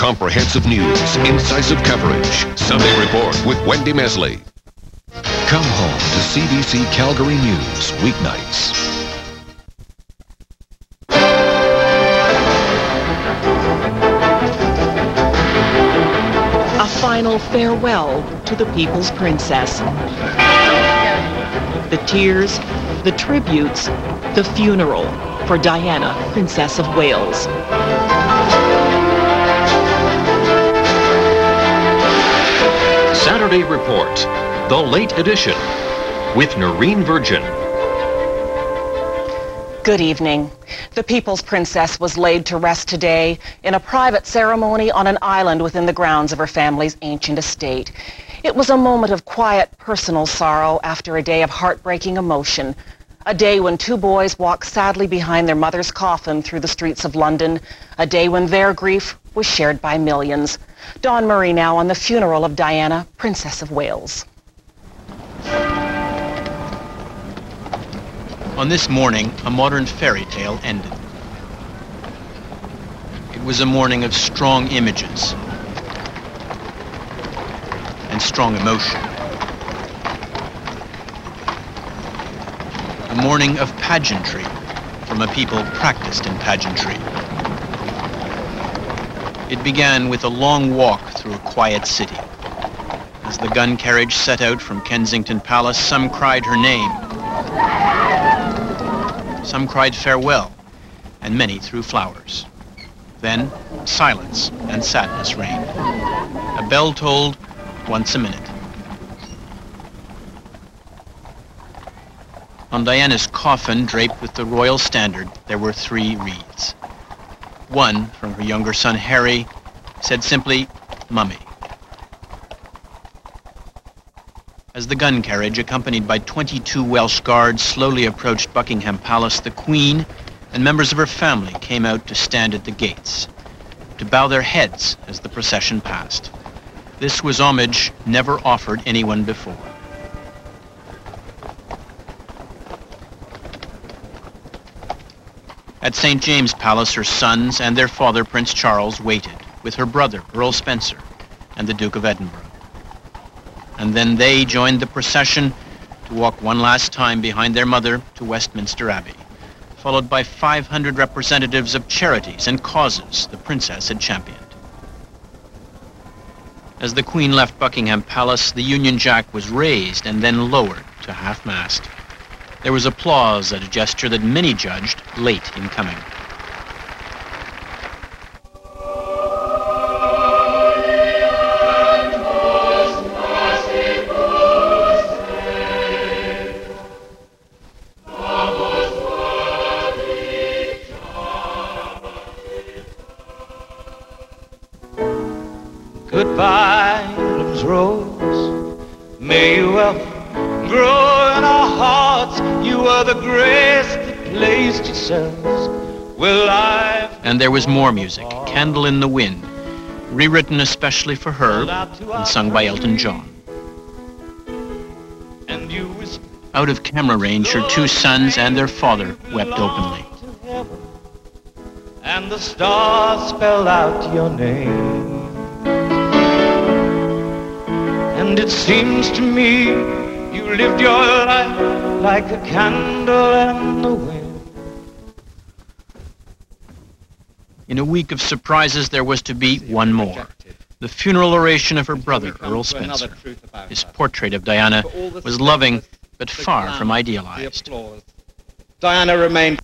Comprehensive news, incisive coverage. Sunday Report with Wendy Mesley. Come home to CBC Calgary News weeknights. A final farewell to the People's Princess. The tears, the tributes, the funeral for Diana, Princess of Wales. Saturday Report, the late edition, with Noreen Virgin. Good evening. The People's Princess was laid to rest today in a private ceremony on an island within the grounds of her family's ancient estate. It was a moment of quiet personal sorrow after a day of heartbreaking emotion. A day when two boys walked sadly behind their mother's coffin through the streets of London. A day when their grief was shared by millions. Dawn Murray now on the funeral of Diana, Princess of Wales. On this morning, a modern fairy tale ended. It was a morning of strong images and strong emotion. A morning of pageantry from a people practiced in pageantry. It began with a long walk through a quiet city. As the gun carriage set out from Kensington Palace, some cried her name. Some cried farewell, and many threw flowers. Then silence and sadness reigned. A bell tolled once a minute. On Diana's coffin, draped with the royal standard, there were 3 wreaths. One, from her younger son Harry, said simply, "Mummy." As the gun carriage, accompanied by 22 Welsh guards, slowly approached Buckingham Palace, the Queen and members of her family came out to stand at the gates, to bow their heads as the procession passed. This was homage never offered anyone before. At St. James' Palace, her sons and their father, Prince Charles, waited, with her brother, Earl Spencer, and the Duke of Edinburgh. And then they joined the procession to walk one last time behind their mother to Westminster Abbey, followed by 500 representatives of charities and causes the princess had championed. As the Queen left Buckingham Palace, the Union Jack was raised and then lowered to half-mast. There was applause at a gesture that many judged late in coming. Goodbye, England's rose. May you well grow in our hearts. You are the grace that placed yourselves where life. And there was more music, Candle in the Wind, rewritten especially for her and sung by Elton John. And you whispered, out of camera range, her 2 sons and their father wept openly. And the stars spelled out your name. And it seems to me you lived your life like a candle in the wind. In a week of surprises, there was to be one more. The funeral oration of her brother, Earl Spencer. His portrait of Diana was loving, but far from idealized. Diana remained